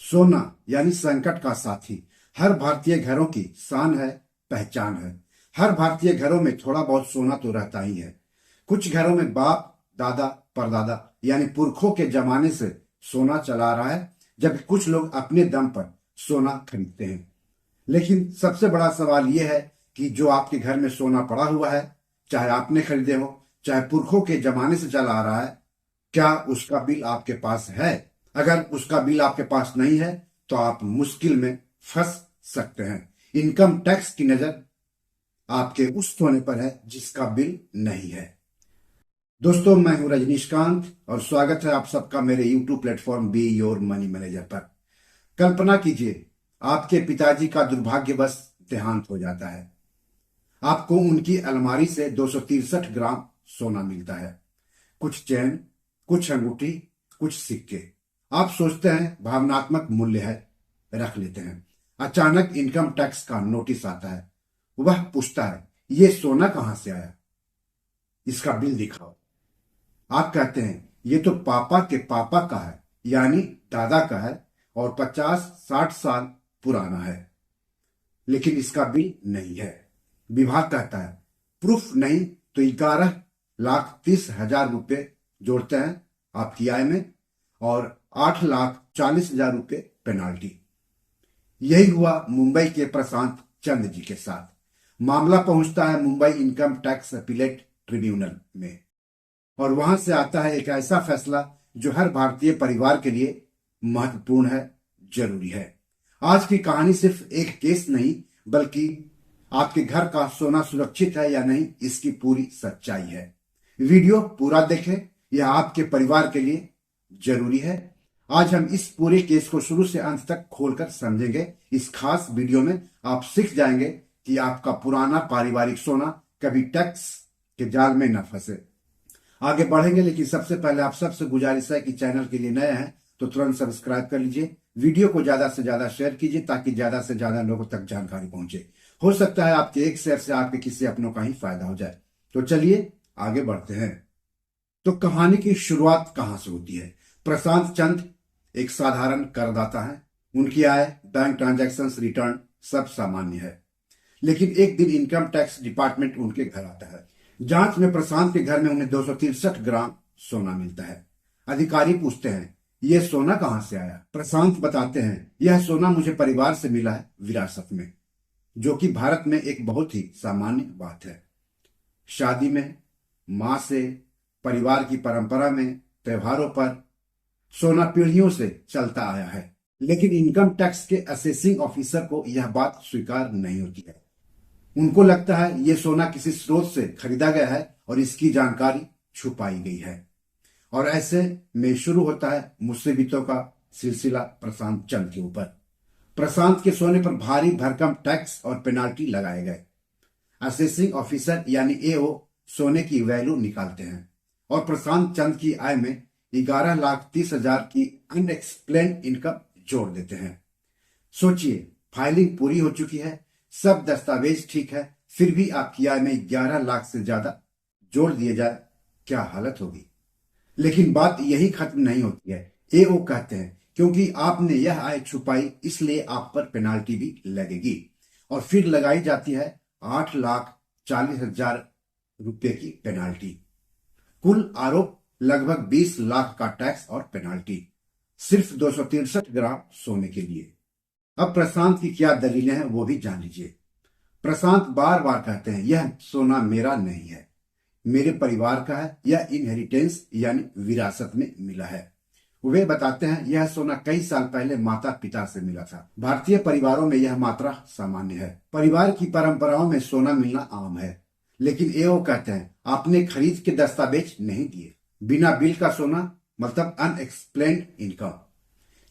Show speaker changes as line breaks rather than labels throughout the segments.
सोना यानी संकट का साथी हर भारतीय घरों की शान है, पहचान है। हर भारतीय घरों में थोड़ा बहुत सोना तो रहता ही है। कुछ घरों में बाप दादा परदादा यानी पुरखों के जमाने से सोना चला रहा है, जबकि कुछ लोग अपने दम पर सोना खरीदते हैं। लेकिन सबसे बड़ा सवाल यह है कि जो आपके घर में सोना पड़ा हुआ है, चाहे आपने खरीदे हो, चाहे पुरखों के जमाने से चला आ रहा है, क्या उसका बिल आपके पास है? अगर उसका बिल आपके पास नहीं है तो आप मुश्किल में फंस सकते हैं। इनकम टैक्स की नजर आपके उस सोने पर है जिसका बिल नहीं है। दोस्तों, मैं हूं रजनीशकांत और स्वागत है आप सबका मेरे YouTube platform be your money manager पर। कल्पना कीजिए, आपके पिताजी का दुर्भाग्यवश देहांत हो जाता है। आपको उनकी अलमारी से 263 ग्राम सोना मिलता है। कुछ चैन, कुछ अंगूठी, कुछ सिक्के। आप सोचते हैं भावनात्मक मूल्य है, रख लेते हैं। अचानक इनकम टैक्स का नोटिस आता है। वह पूछता है, ये सोना कहां से आया? इसका बिल दिखाओ। आप कहते हैं, ये तो पापा के पापा का है, यानी दादा का है, और 50-60 साल पुराना है। लेकिन इसका बिल नहीं है। विभाग कहता है, प्रूफ नहीं तो 11,30,000 रुपये जोड़ते हैं आपकी आय में, और 8,40,000 रुपये पेनाल्टी। यही हुआ मुंबई के प्रशांत चंद्र जी के साथ। मामला पहुंचता है Mumbai income tax appellate tribunal में, और वहां से आता है एक ऐसा फैसला जो हर भारतीय परिवार के लिए महत्वपूर्ण है, जरूरी है। आज की कहानी सिर्फ एक केस नहीं, बल्कि आपके घर का सोना सुरक्षित है या नहीं, इसकी पूरी सच्चाई है। वीडियो पूरा देखें, यह आपके परिवार के लिए जरूरी है। आज हम इस पूरे केस को शुरू से अंत तक खोलकर समझेंगे। इस खास वीडियो में आप सीख जाएंगे कि आपका पुराना पारिवारिक सोना कभी टैक्स के जाल में न फंसे। आगे बढ़ेंगे, लेकिन सबसे पहले आप सबसे गुजारिश है कि चैनल के लिए नए हैं तो तुरंत सब्सक्राइब कर लीजिए। वीडियो को ज्यादा से ज्यादा शेयर कीजिए ताकि ज्यादा से ज्यादा लोगों तक जानकारी पहुंचे। हो सकता है आपके एक शेयर से आपके किसी अपनों का ही फायदा हो जाए। तो चलिए आगे बढ़ते हैं। तो कहानी की शुरुआत कहां से होती है? प्रशांत चंद एक साधारण करदाता है। उनकी आय, बैंक ट्रांजैक्शंस, रिटर्न सब सामान्य है। लेकिन एक दिन इनकम टैक्स डिपार्टमेंट उनके घर आता है। जांच में प्रशांत के घर में उन्हें 263 ग्राम सोना मिलता है। अधिकारी पूछते हैं, यह सोना कहां से आया? प्रशांत बताते हैं, यह सोना मुझे परिवार से मिला है, विरासत में, जो कि भारत में एक बहुत ही सामान्य बात है। शादी में, मां से, परिवार की परंपरा में, त्योहारों पर सोना पीढ़ियों से चलता आया है। लेकिन इनकम टैक्स के असेसिंग ऑफिसर को यह बात स्वीकार नहीं होती है। उनको लगता है यह सोना किसी स्रोत से खरीदा गया है और इसकी जानकारी छुपाई गई है। और ऐसे में शुरू होता है मुसीबतों का सिलसिला प्रशांत चंद के ऊपर। प्रशांत के सोने पर भारी भरकम टैक्स और पेनाल्टी लगाए गए। असेसिंग ऑफिसर यानी एओ सोने की वैल्यू निकालते हैं और प्रशांत चंद की आय में 11,30,000 की अनएक्सप्लेन्ड इनकम जोड़ देते हैं। सोचिए, फाइलिंग पूरी हो चुकी है, सब दस्तावेज ठीक है, फिर भी आपकी आय में 11 लाख से ज्यादा जोड़ दिए जाए, क्या हालत होगी? लेकिन बात यही खत्म नहीं होती है। एओ कहते हैं, क्योंकि आपने यह आय छुपाई इसलिए आप पर पेनाल्टी भी लगेगी, और फिर लगाई जाती है 8,40,000 रुपये की पेनाल्टी। कुल आरोप लगभग 20 लाख का टैक्स और पेनाल्टी, सिर्फ 263 ग्राम सोने के लिए। अब प्रशांत की क्या दलीलें हैं वो भी जान लीजिए। प्रशांत बार बार कहते हैं, यह सोना मेरा नहीं है, मेरे परिवार का है, यह इनहेरिटेंस यानी विरासत में मिला है। वे बताते हैं, यह सोना कई साल पहले माता पिता से मिला था। भारतीय परिवारों में यह मात्रा सामान्य है। परिवार की परंपराओं में सोना मिलना आम है। लेकिन एओ कहते हैं, आपने खरीद के दस्तावेज नहीं दिए। बिना बिल का सोना मतलब अनएक्सप्लेन्ड इनकम।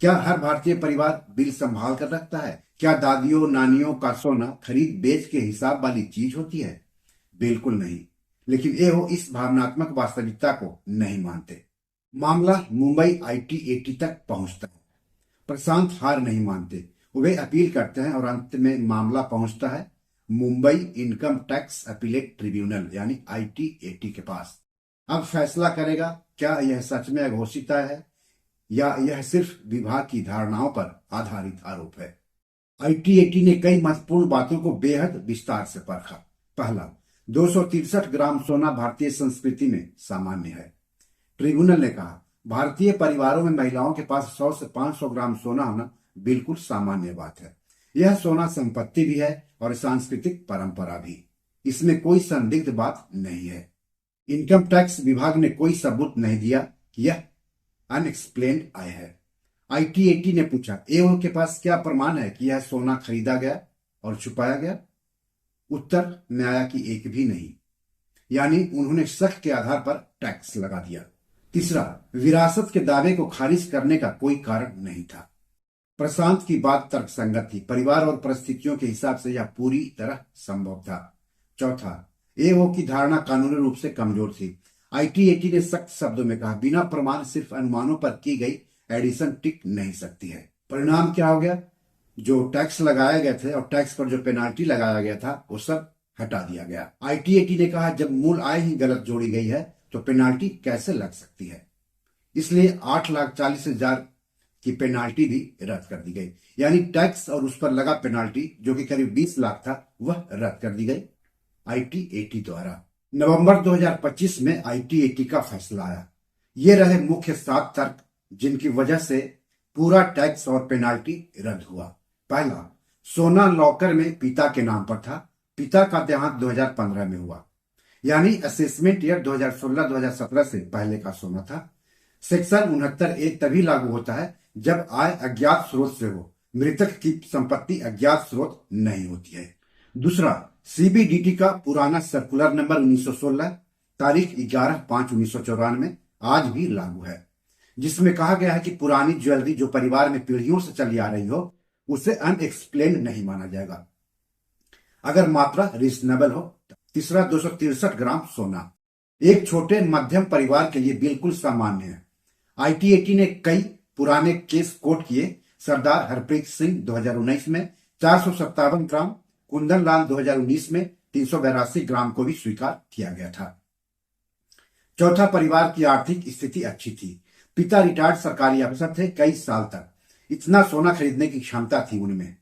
क्या हर भारतीय परिवार बिल संभाल कर रखता है? क्या दादियों नानियों का सोना खरीद बेच के हिसाब वाली चीज होती है? बिल्कुल नहीं। लेकिन एओ इस भावनात्मक वास्तविकता को नहीं मानते। मामला मुंबई आईटीएटी तक पहुंचता है। प्रशांत हार नहीं मानते, वे अपील करते हैं और अंत में मामला पहुंचता है Mumbai income tax appellate tribunal यानी आईटीएटी के पास। अब फैसला करेगा, क्या यह सच में अघोषित है या यह सिर्फ विभाग की धारणाओं पर आधारित आरोप है? आईटीएटी ने कई महत्वपूर्ण बातों को बेहद विस्तार से परखा। पहला, 263 ग्राम सोना भारतीय संस्कृति में सामान्य है। ट्रिब्यूनल ने कहा, भारतीय परिवारों में महिलाओं के पास 100 से 500 ग्राम सोना होना बिल्कुल सामान्य बात है। यह सोना संपत्ति भी है और सांस्कृतिक परंपरा भी, इसमें कोई संदिग्ध बात नहीं है। इनकम टैक्स विभाग ने कोई सबूत नहीं दिया कि यह अनएक्सप्लेन्ड आय है। आईटीएटी ने पूछा, एओ के पास क्या प्रमाण है कि यह सोना खरीदा गया और छुपाया गया? उत्तर में आया कि एक भी नहीं, यानी उन्होंने शक के आधार पर टैक्स लगा दिया। तीसरा, विरासत के दावे को खारिज करने का कोई कारण नहीं था। प्रशांत की बात तर्कसंगत थी। परिवार और परिस्थितियों के हिसाब से यह पूरी तरह संभव था। चौथा, एओ की धारणा कानूनी रूप से कमजोर थी। आईटीएटी ने सख्त शब्दों में कहा, बिना प्रमाण सिर्फ अनुमानों पर की गई एडिशन टिक नहीं सकती है। परिणाम क्या हो गया? जो टैक्स लगाए गए थे और टैक्स पर जो पेनाल्टी लगाया गया था वो सब हटा दिया गया। आईटीएटी ने कहा, जब मूल आय ही गलत जोड़ी गई है तो पेनाल्टी कैसे लग सकती है? इसलिए 8,40,000 की पेनाल्टी भी रद्द कर दी गई, यानी टैक्स और उस पर लगा पेनाल्टी जो कि करीब 20 लाख था वह रद्द कर दी गई आईटीएटी द्वारा। नवंबर 2025 में आईटीएटी का फैसला आया। ये रहे मुख्य 7 तर्क जिनकी वजह से पूरा टैक्स और पेनाल्टी रद्द हुआ। पहला, सोना लॉकर में पिता के नाम पर था। पिता का देहांत 2015 में हुआ, यानी असेसमेंट ईयर 2016-2017 से पहले का सोना था। सेक्शन 69A तभी लागू होता है जब आय अज्ञात स्रोत से हो, मृतक की संपत्ति अज्ञात स्रोत नहीं होती है। दूसरा, सीबीडीटी का पुराना सर्कुलर नंबर 1916 तारीख 11/5/1994 आज भी लागू है, जिसमें कहा गया है कि पुरानी ज्वेलरी जो परिवार में पीढ़ियों से चली आ रही हो उसे अनएक्सप्लेन्ड नहीं माना जाएगा अगर मात्रा रीजनेबल हो। तीसरा, 263 ग्राम सोना एक छोटे मध्यम परिवार के लिए बिल्कुल सामान्य है। आईटीएटी ने कई पुराने केस कोट किए। सरदार हरप्रीत सिंह 2019 में 457 ग्राम, कुंदन लाल 2019 में 382 ग्राम को भी स्वीकार किया गया था। चौथा, परिवार की आर्थिक स्थिति अच्छी थी। पिता रिटायर्ड सरकारी अफसर थे। कई साल तक इतना सोना खरीदने की क्षमता थी उनमें।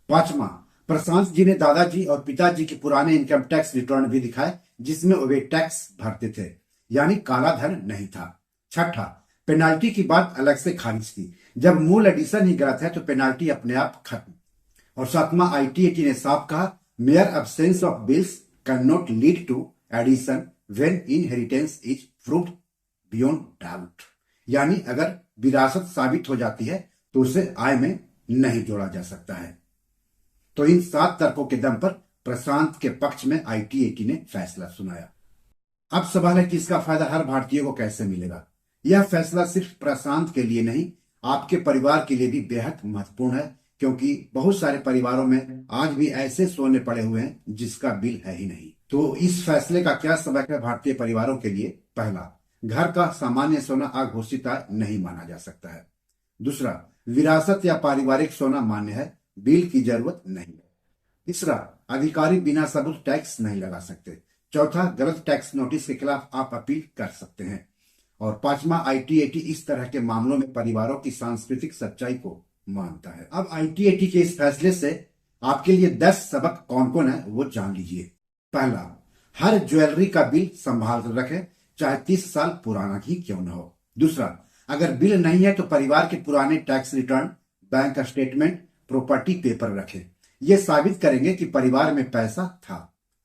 पांचवा, प्रशांत जी ने दादाजी और पिताजी के पुराने इनकम टैक्स रिटर्न भी दिखाए जिसमें वे टैक्स भरते थे, यानी काला धन नहीं था। छठा, पेनाल्टी की बात अलग से खारिज की। जब मूल एडिशन ही गलत है तो पेनाल्टी अपने आप खत्म। और सातवां, आईटीएटी ने साफ कहा, mere absence of bills can not lead to addition when inheritance is proved beyond doubt, यानी अगर विरासत साबित हो जाती है तो उसे आय में नहीं जोड़ा जा सकता है। तो इन 7 तर्कों के दम पर प्रशांत के पक्ष में आईटीएटी ने फैसला सुनाया। अब सवाल है कि इसका फायदा हर भारतीय को कैसे मिलेगा? यह फैसला सिर्फ प्रशांत के लिए नहीं, आपके परिवार के लिए भी बेहद महत्वपूर्ण है, क्योंकि बहुत सारे परिवारों में आज भी ऐसे सोने पड़े हुए हैं जिसका बिल है ही नहीं। तो इस फैसले का क्या सबक है भारतीय परिवारों के लिए? पहला, घर का सामान्य सोना अघोषित आय नहीं माना जा सकता है। दूसरा, विरासत या पारिवारिक सोना मान्य है, बिल की जरूरत नहीं है। तीसरा, अधिकारी बिना सबूत टैक्स नहीं लगा सकते। चौथा, गलत टैक्स नोटिस के खिलाफ आप अपील कर सकते हैं। और पांचवा, आईटीएटी इस तरह के मामलों में परिवारों की सांस्कृतिक सच्चाई को मानता है। अब आईटीएटी के इस फैसले से आपके लिए 10 सबक कौन कौन है वो जान लीजिए। पहला, हर ज्वेलरी का बिल संभाल कर रखें, चाहे 30 साल पुराना ही क्यों न हो। दूसरा, अगर बिल नहीं है तो परिवार के पुराने tax return, bank statement, property paper रखें। ये साबित करेंगे कि परिवार में पैसा था।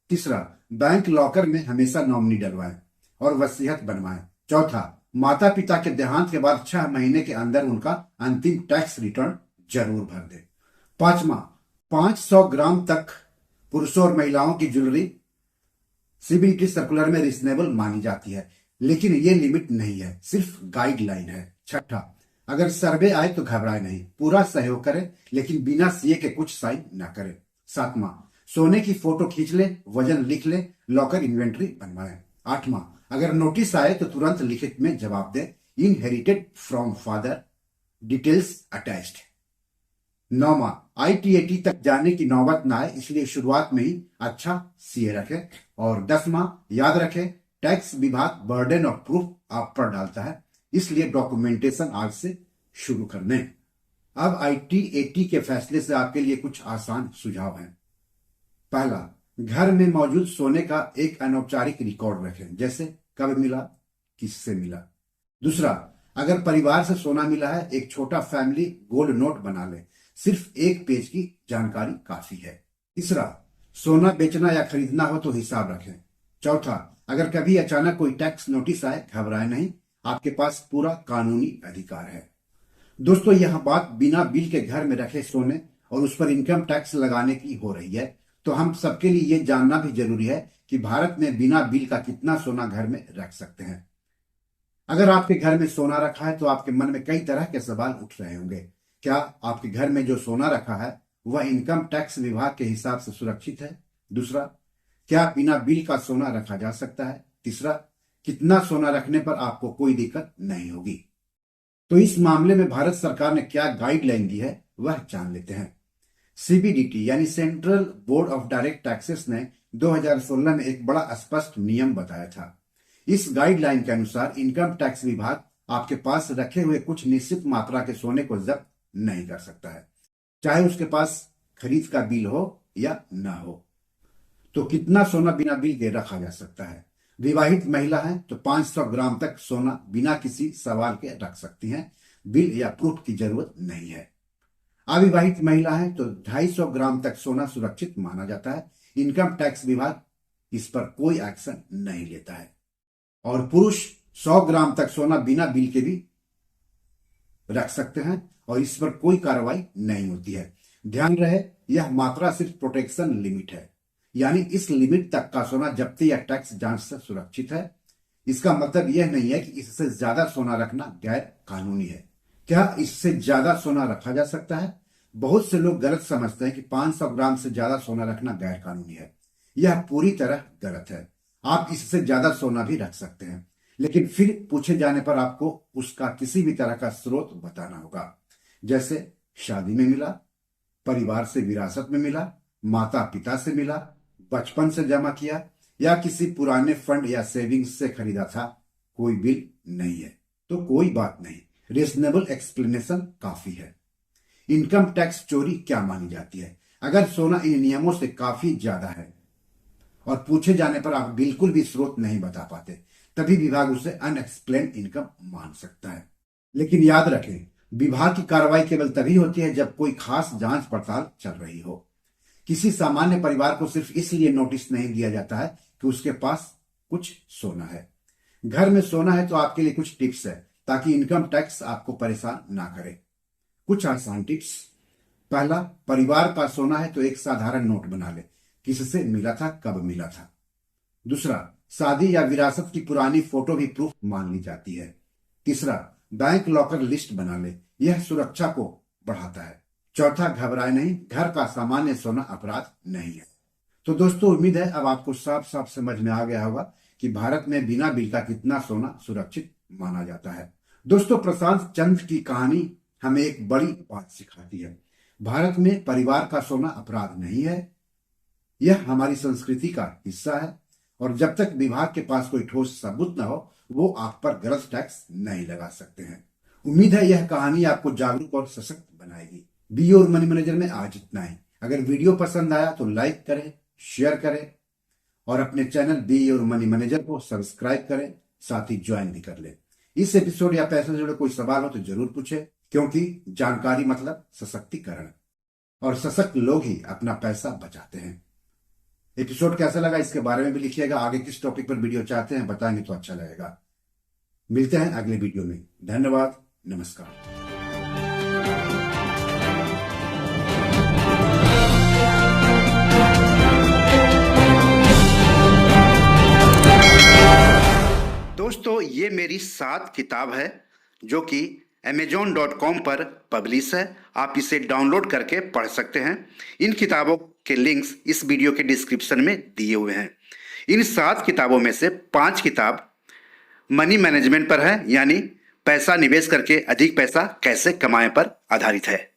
तीसरा, बैंक लॉकर में हमेशा नॉमिनी डलवाएं और वसीयत बनवाएं। चौथा, माता पिता के देहांत के बाद 6 महीने के अंदर उनका अंतिम टैक्स रिटर्न जरूर भर दें। पांचवा, 500 ग्राम तक पुरुषों और महिलाओं की ज्वेलरी सीबीडीटी सर्कुलर में रीजनेबल मानी जाती है, लेकिन ये लिमिट नहीं है, सिर्फ गाइडलाइन है। छठा, अगर सर्वे आए तो घबराए नहीं, पूरा सहयोग करें, लेकिन बिना सीए के कुछ साइन न करें। सातवां, सोने की फोटो खींच ले, वजन लिख ले, लॉकर इन्वेंट्री बनवाएं। आठवां, अगर नोटिस आए तो तुरंत लिखित में जवाब दें, inherited from father, details attached. नौवां, आईटीएटी तक जाने की नौबत ना आए, इसलिए शुरुआत में ही अच्छा सीए रखें। और 10वां, याद रखें, टैक्स विभाग बर्डन ऑफ प्रूफ आप पर डालता है, इसलिए डॉक्यूमेंटेशन आज से शुरू कर दें। अब IT-80 के फैसले से आपके लिए कुछ आसान सुझाव हैं। पहला, घर में मौजूद सोने का एक अनौपचारिक रिकॉर्ड रखें, जैसे कब मिला, किससे मिला। दूसरा, अगर परिवार से सोना मिला है, एक छोटा फैमिली गोल्ड नोट बना ले, सिर्फ 1 पेज की जानकारी काफी है। तीसरा, सोना बेचना या खरीदना हो तो हिसाब रखें। चौथा, अगर कभी अचानक कोई टैक्स नोटिस आए, घबराए नहीं, आपके पास पूरा कानूनी अधिकार है। दोस्तों, यह बात बिना बिल के घर में रखे सोने और उस पर इनकम टैक्स लगाने की हो रही है, तो हम सबके लिए यह जानना भी जरूरी है कि भारत में बिना बिल का कितना सोना घर में रख सकते हैं। अगर आपके घर में सोना रखा है तो आपके मन में कई तरह के सवाल उठ रहे होंगे। क्या आपके घर में जो सोना रखा है वह इनकम टैक्स विभाग के हिसाब से सुरक्षित है? दूसरा, क्या बिना बिल का सोना रखा जा सकता है? तीसरा, कितना सोना रखने पर आपको कोई दिक्कत नहीं होगी? तो इस मामले में भारत सरकार ने क्या गाइडलाइन दी है वह जान लेते हैं। CBDT यानी central board of direct taxes ने 2016 में एक बड़ा स्पष्ट नियम बताया था। इस गाइडलाइन के अनुसार इनकम टैक्स विभाग आपके पास रखे हुए कुछ निश्चित मात्रा के सोने को जब्त नहीं कर सकता है, चाहे उसके पास खरीद का बिल हो या ना हो। तो कितना सोना बिना बिल के रखा जा सकता है? विवाहित महिला है तो 500 ग्राम तक सोना बिना किसी सवाल के रख सकती हैं, बिल या प्रूफ की जरूरत नहीं है। अविवाहित महिला है तो 250 ग्राम तक सोना सुरक्षित माना जाता है। इनकम टैक्स विभाग इस पर कोई एक्शन नहीं लेता है। और पुरुष 100 ग्राम तक सोना बिना बिल के भी रख सकते हैं और इस पर कोई कार्रवाई नहीं होती है। ध्यान रहे, यह मात्रा सिर्फ प्रोटेक्शन लिमिट है, यानी इस लिमिट तक का सोना जब्ती या टैक्स जांच से सुरक्षित है। इसका मतलब यह नहीं है कि इससे ज्यादा सोना रखना गैर कानूनी है। क्या इससे ज्यादा सोना रखा जा सकता है? बहुत से लोग गलत समझते हैं कि 500 ग्राम से ज्यादा सोना रखना गैर कानूनी है। यह पूरी तरह गलत है। आप इससे ज्यादा सोना भी रख सकते हैं, लेकिन फिर पूछे जाने पर आपको उसका किसी भी तरह का स्रोत बताना होगा, जैसे शादी में मिला, परिवार से विरासत में मिला, माता पिता से मिला, बचपन से जमा किया या किसी पुराने फंड या सेविंग्स से खरीदा था। कोई बिल नहीं है तो कोई बात नहीं, रीजनेबल एक्सप्लेनेशन काफी है। इनकम टैक्स चोरी क्या मानी जाती है? अगर सोना इन नियमों से काफी ज्यादा है और पूछे जाने पर आप बिल्कुल भी स्रोत नहीं बता पाते, तभी विभाग उसे अनएक्सप्लेन्ड इनकम मान सकता है। लेकिन याद रखें, विभाग की कार्रवाई केवल तभी होती है जब कोई खास जांच पड़ताल चल रही हो। किसी सामान्य परिवार को सिर्फ इसलिए नोटिस नहीं दिया जाता है कि उसके पास कुछ सोना है। घर में सोना है तो आपके लिए कुछ टिप्स है ताकि इनकम टैक्स आपको परेशान ना करे। कुछ आसान टिप्स। पहला, परिवार का सोना है तो एक साधारण नोट बना ले, किससे मिला था, कब मिला था। दूसरा, शादी या विरासत की पुरानी फोटो भी प्रूफ मान ली जाती है। तीसरा, बैंक लॉकर लिस्ट बना ले, यह सुरक्षा को बढ़ाता है। चौथा, घबराए नहीं, घर का सामान्य सोना अपराध नहीं है। तो दोस्तों, उम्मीद है अब आपको साफ साफ समझ में आ गया होगा कि भारत में बिना बिल का कितना सोना सुरक्षित माना जाता है। दोस्तों, प्रशांत चंद्र की कहानी हमें एक बड़ी बात सिखाती है। भारत में परिवार का सोना अपराध नहीं है, यह हमारी संस्कृति का हिस्सा है और जब तक विभाग के पास कोई ठोस सबूत न हो, वो आप पर गलत टैक्स नहीं लगा सकते हैं। उम्मीद है यह कहानी आपको जागरूक और सशक्त बनाएगी। बी योर मनी मैनेजर में आज इतना ही। अगर वीडियो पसंद आया तो लाइक करें, शेयर करें और अपने channel be your money manager को सब्सक्राइब करें, साथ ही ज्वाइन भी कर लें। इस एपिसोड या पैसे से जुड़े कोई सवाल हो तो जरूर पूछें, क्योंकि जानकारी मतलब सशक्तिकरण और सशक्त लोग ही अपना पैसा बचाते हैं। एपिसोड कैसा लगा इसके बारे में भी लिखिएगा। आगे किस टॉपिक पर वीडियो चाहते हैं बताएंगे तो अच्छा लगेगा। मिलते हैं अगले वीडियो में। धन्यवाद, नमस्कार। दोस्तों, ये मेरी 7 किताब है जो कि amazon.com पर पब्लिश है। आप इसे डाउनलोड करके पढ़ सकते हैं। इन किताबों के लिंक्स इस वीडियो के डिस्क्रिप्शन में दिए हुए हैं। इन 7 किताबों में से 5 किताब मनी मैनेजमेंट पर है, यानी पैसा निवेश करके अधिक पैसा कैसे कमाएं पर आधारित है।